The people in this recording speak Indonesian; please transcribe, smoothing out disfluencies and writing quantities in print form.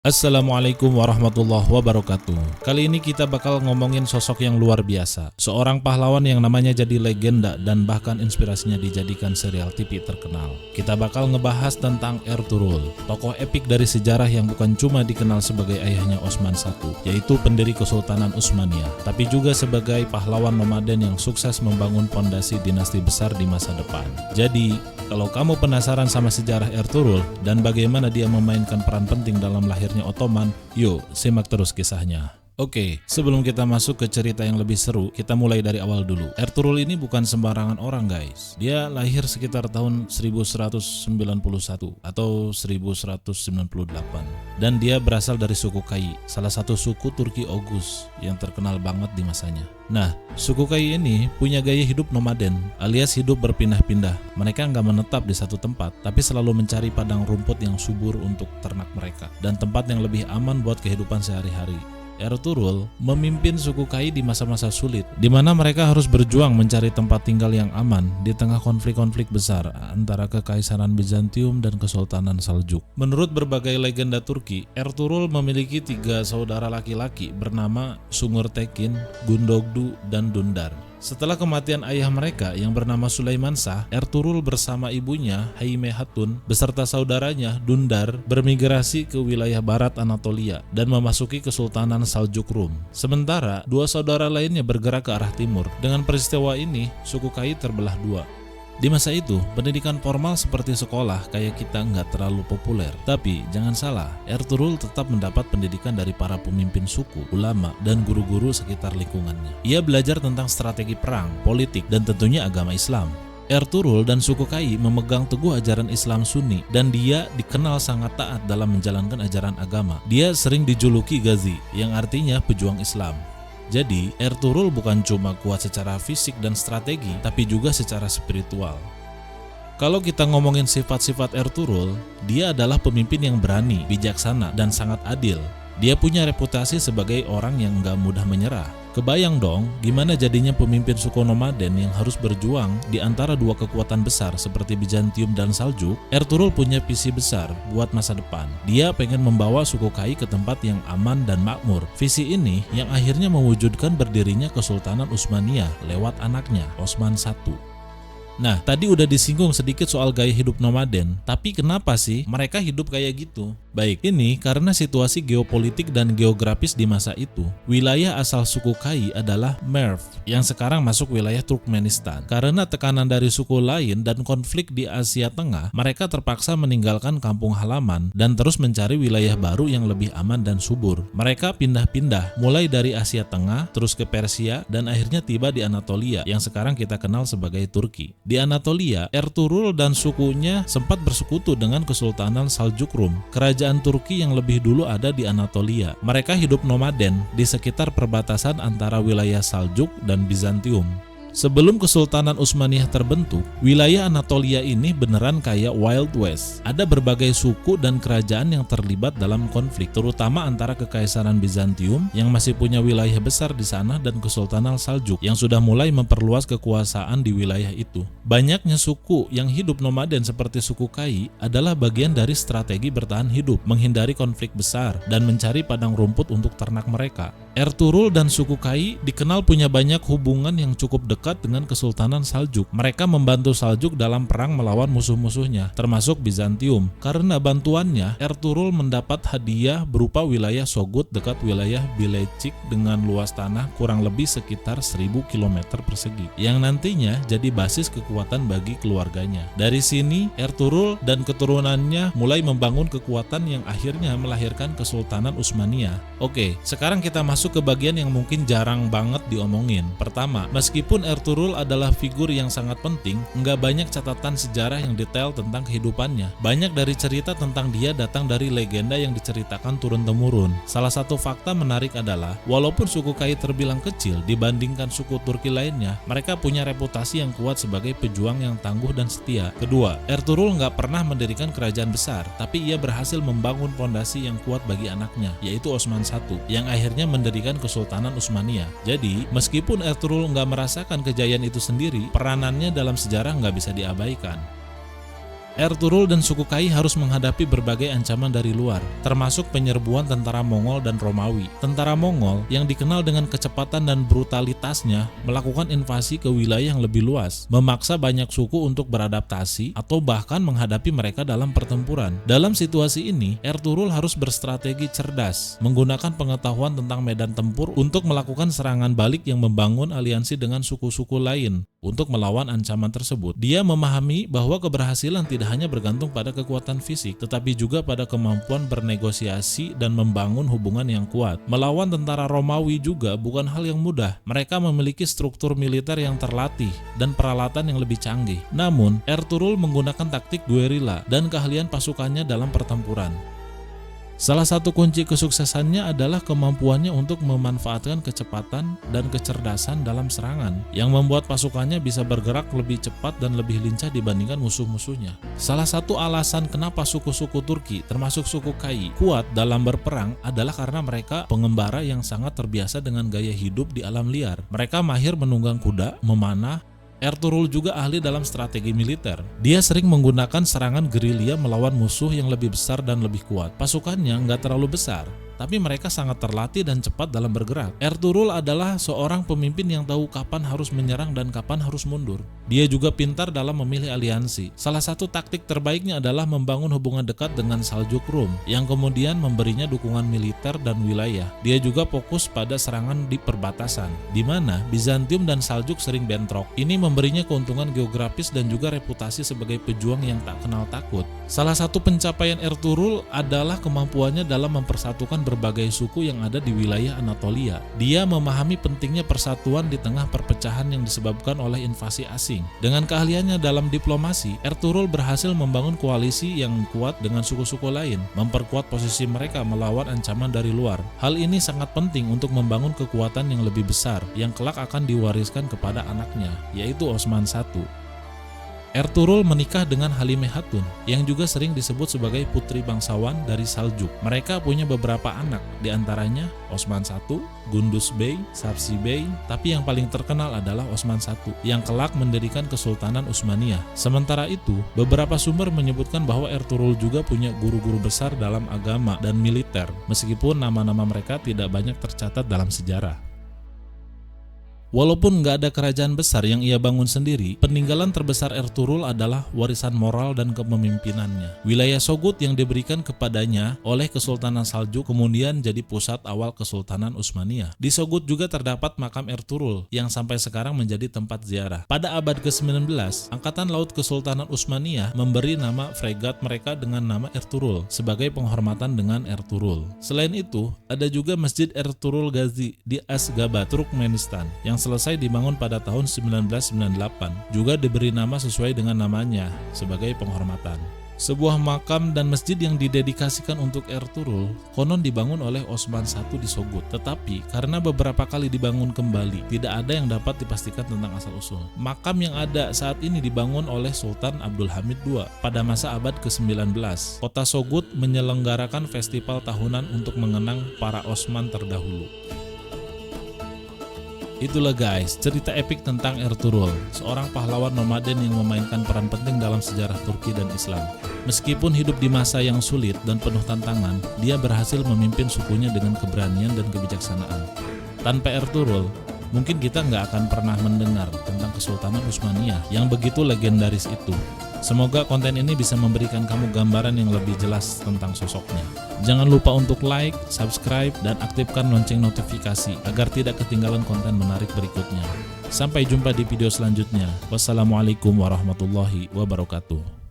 Assalamualaikum warahmatullahi wabarakatuh. Kali ini kita bakal ngomongin sosok yang luar biasa. Seorang pahlawan yang namanya jadi legenda dan bahkan inspirasinya dijadikan serial TV terkenal. Kita bakal ngebahas tentang Ertuğrul, tokoh epik dari sejarah yang bukan cuma dikenal sebagai ayahnya Osman I, yaitu pendiri Kesultanan Utsmaniyah, tapi juga sebagai pahlawan nomaden yang sukses membangun pondasi dinasti besar di masa depan. Jadi, kalau kamu penasaran sama sejarah Ertuğrul dan bagaimana dia memainkan peran penting dalam lahirnya Ottoman, yuk simak terus kisahnya. Oke, sebelum kita masuk ke cerita yang lebih seru, kita mulai dari awal dulu. Ertuğrul ini bukan sembarangan orang guys. Dia lahir sekitar tahun 1191 atau 1198. Dan dia berasal dari suku Kai, salah satu suku Turki Oghuz yang terkenal banget di masanya. Nah, suku Kai ini punya gaya hidup nomaden, alias hidup berpindah-pindah. Mereka nggak menetap di satu tempat, tapi selalu mencari padang rumput yang subur untuk ternak mereka, dan tempat yang lebih aman buat kehidupan sehari-hari. Ertuğrul memimpin suku Kai di masa-masa sulit, di mana mereka harus berjuang mencari tempat tinggal yang aman di tengah konflik-konflik besar antara Kekaisaran Bizantium dan Kesultanan Saljuk. Menurut berbagai legenda Turki, Ertuğrul memiliki 3 saudara laki-laki bernama Sungurtekin, Gundogdu, dan Dundar. Setelah kematian ayah mereka yang bernama Sulaiman Shah, Ertuğrul bersama ibunya Haime Hatun beserta saudaranya Dundar bermigrasi ke wilayah barat Anatolia dan memasuki Kesultanan Saljuk Rum. Sementara 2 saudara lainnya bergerak ke arah timur. Dengan peristiwa ini, suku Kai terbelah 2. Di masa itu, pendidikan formal seperti sekolah kayak kita nggak terlalu populer. Tapi jangan salah, Ertuğrul tetap mendapat pendidikan dari para pemimpin suku, ulama, dan guru-guru sekitar lingkungannya. Ia belajar tentang strategi perang, politik, dan tentunya agama Islam. Ertuğrul dan suku Kai memegang teguh ajaran Islam Sunni dan dia dikenal sangat taat dalam menjalankan ajaran agama. Dia sering dijuluki Ghazi, yang artinya pejuang Islam. Jadi, Ertuğrul bukan cuma kuat secara fisik dan strategi, tapi juga secara spiritual. Kalau kita ngomongin sifat-sifat Ertuğrul, dia adalah pemimpin yang berani, bijaksana, dan sangat adil. Dia punya reputasi sebagai orang yang gak mudah menyerah. Kebayang dong gimana jadinya pemimpin suku nomaden yang harus berjuang di antara 2 kekuatan besar seperti Bizantium dan Saljuk. Ertuğrul punya visi besar buat masa depan. Dia pengen membawa suku Kai ke tempat yang aman dan makmur. Visi ini yang akhirnya mewujudkan berdirinya Kesultanan Utsmaniyah lewat anaknya, Osman I. Nah, tadi udah disinggung sedikit soal gaya hidup nomaden, tapi kenapa sih mereka hidup kayak gitu? Baik, ini karena situasi geopolitik dan geografis di masa itu. Wilayah asal suku Kai adalah Merv, yang sekarang masuk wilayah Turkmenistan. Karena tekanan dari suku lain dan konflik di Asia Tengah, mereka terpaksa meninggalkan kampung halaman dan terus mencari wilayah baru yang lebih aman dan subur. Mereka pindah-pindah, mulai dari Asia Tengah, terus ke Persia, dan akhirnya tiba di Anatolia, yang sekarang kita kenal sebagai Turki. Di Anatolia, Ertuğrul dan sukunya sempat bersekutu dengan Kesultanan Saljuk Rum, kerajaan Turki yang lebih dulu ada di Anatolia. Mereka hidup nomaden di sekitar perbatasan antara wilayah Saljuk dan Bizantium. Sebelum Kesultanan Utsmaniyah terbentuk, wilayah Anatolia ini beneran kayak Wild West. Ada berbagai suku dan kerajaan yang terlibat dalam konflik, terutama antara Kekaisaran Bizantium yang masih punya wilayah besar di sana dan Kesultanan Saljuk yang sudah mulai memperluas kekuasaan di wilayah itu. Banyaknya suku yang hidup nomaden seperti suku Kai adalah bagian dari strategi bertahan hidup, menghindari konflik besar, dan mencari padang rumput untuk ternak mereka. Ertuğrul dan suku Kai dikenal punya banyak hubungan yang cukup dekat dengan Kesultanan Saljuk. Mereka membantu Saljuk dalam perang melawan musuh-musuhnya, termasuk Bizantium. Karena bantuannya, Ertuğrul mendapat hadiah berupa wilayah Sogut dekat wilayah Bilecik dengan luas tanah kurang lebih sekitar 1000 km persegi, yang nantinya jadi basis kekuatan bagi keluarganya. Dari sini, Ertuğrul dan keturunannya mulai membangun kekuatan yang akhirnya melahirkan Kesultanan Utsmaniyah. Oke, sekarang kita masuk ke bagian yang mungkin jarang banget diomongin. Pertama, meskipun Ertuğrul adalah figur yang sangat penting, nggak banyak catatan sejarah yang detail tentang kehidupannya. Banyak dari cerita tentang dia datang dari legenda yang diceritakan turun-temurun. Salah satu fakta menarik adalah, walaupun suku Kai terbilang kecil dibandingkan suku Turki lainnya, mereka punya reputasi yang kuat sebagai pejuang yang tangguh dan setia. Kedua, Ertuğrul nggak pernah mendirikan kerajaan besar, tapi ia berhasil membangun fondasi yang kuat bagi anaknya, yaitu Osman I, yang akhirnya mendirikan Kesultanan Utsmaniyah. Jadi, meskipun Ertuğrul nggak merasakan kejayaan itu sendiri, peranannya dalam sejarah nggak bisa diabaikan. Ertuğrul dan suku Kai harus menghadapi berbagai ancaman dari luar, termasuk penyerbuan tentara Mongol dan Romawi. Tentara Mongol yang dikenal dengan kecepatan dan brutalitasnya melakukan invasi ke wilayah yang lebih luas, memaksa banyak suku untuk beradaptasi atau bahkan menghadapi mereka dalam pertempuran. Dalam situasi ini, Ertuğrul harus berstrategi cerdas, menggunakan pengetahuan tentang medan tempur untuk melakukan serangan balik yang membangun aliansi dengan suku-suku lain untuk melawan ancaman tersebut. Dia memahami bahwa keberhasilan tidak hanya bergantung pada kekuatan fisik, tetapi juga pada kemampuan bernegosiasi dan membangun hubungan yang kuat. Melawan tentara Romawi juga bukan hal yang mudah. Mereka memiliki struktur militer yang terlatih dan peralatan yang lebih canggih. Namun, Ertuğrul menggunakan taktik guerilla dan keahlian pasukannya dalam pertempuran. Salah satu kunci kesuksesannya adalah kemampuannya untuk memanfaatkan kecepatan dan kecerdasan dalam serangan yang membuat pasukannya bisa bergerak lebih cepat dan lebih lincah dibandingkan musuh-musuhnya. Salah satu alasan kenapa suku-suku Turki, termasuk suku Kai, kuat dalam berperang adalah karena mereka pengembara yang sangat terbiasa dengan gaya hidup di alam liar. Mereka mahir menunggang kuda, memanah. Ertuğrul juga ahli dalam strategi militer. Dia sering menggunakan serangan gerilya melawan musuh yang lebih besar dan lebih kuat. Pasukannya nggak terlalu besar, tapi mereka sangat terlatih dan cepat dalam bergerak. Ertuğrul adalah seorang pemimpin yang tahu kapan harus menyerang dan kapan harus mundur. Dia juga pintar dalam memilih aliansi. Salah satu taktik terbaiknya adalah membangun hubungan dekat dengan Saljuk Rum, yang kemudian memberinya dukungan militer dan wilayah. Dia juga fokus pada serangan di perbatasan, di mana Bizantium dan Saljuk sering bentrok. Ini memberinya keuntungan geografis dan juga reputasi sebagai pejuang yang tak kenal takut. Salah satu pencapaian Ertuğrul adalah kemampuannya dalam mempersatukan berbagai suku yang ada di wilayah Anatolia. Dia memahami pentingnya persatuan di tengah perpecahan yang disebabkan oleh invasi asing. Dengan keahliannya dalam diplomasi, Ertuğrul berhasil membangun koalisi yang kuat dengan suku-suku lain, memperkuat posisi mereka melawan ancaman dari luar. Hal ini sangat penting untuk membangun kekuatan yang lebih besar yang kelak akan diwariskan kepada anaknya, yaitu Osman I. Ertuğrul menikah dengan Halimah Hatun yang juga sering disebut sebagai putri bangsawan dari Saljuk. Mereka punya beberapa anak, diantaranya Osman I, Gunduz Bey, Sabsi Bey, tapi yang paling terkenal adalah Osman I yang kelak mendirikan Kesultanan Utsmaniyah. Sementara itu, beberapa sumber menyebutkan bahwa Ertuğrul juga punya guru-guru besar dalam agama dan militer, meskipun nama-nama mereka tidak banyak tercatat dalam sejarah. Walaupun nggak ada kerajaan besar yang ia bangun sendiri, peninggalan terbesar Ertuğrul adalah warisan moral dan kepemimpinannya. Wilayah Sogut yang diberikan kepadanya oleh Kesultanan Saljuk kemudian jadi pusat awal Kesultanan Utsmaniyah. Di Sogut juga terdapat makam Ertuğrul yang sampai sekarang menjadi tempat ziarah. Pada abad ke-19, Angkatan Laut Kesultanan Utsmaniyah memberi nama fregat mereka dengan nama Ertuğrul sebagai penghormatan dengan Ertuğrul. Selain itu, ada juga Masjid Ertuğrul Gazi di Ashgabat, Turkmenistan yang selesai dibangun pada tahun 1998, juga diberi nama sesuai dengan namanya sebagai penghormatan. Sebuah makam dan masjid yang didedikasikan untuk Ertuğrul konon dibangun oleh Osman I di Sogut, tetapi karena beberapa kali dibangun kembali, tidak ada yang dapat dipastikan tentang asal-usul. Makam yang ada saat ini dibangun oleh Sultan Abdulhamid II pada masa abad ke-19. Kota Sogut menyelenggarakan festival tahunan untuk mengenang para Osman terdahulu. Itulah guys, cerita epik tentang Ertuğrul, seorang pahlawan nomaden yang memainkan peran penting dalam sejarah Turki dan Islam. Meskipun hidup di masa yang sulit dan penuh tantangan, dia berhasil memimpin sukunya dengan keberanian dan kebijaksanaan. Tanpa Ertuğrul, mungkin kita nggak akan pernah mendengar tentang Kesultanan Utsmaniyah yang begitu legendaris itu. Semoga konten ini bisa memberikan kamu gambaran yang lebih jelas tentang sosoknya. Jangan lupa untuk like, subscribe, dan aktifkan lonceng notifikasi agar tidak ketinggalan konten menarik berikutnya. Sampai jumpa di video selanjutnya. Wassalamualaikum warahmatullahi wabarakatuh.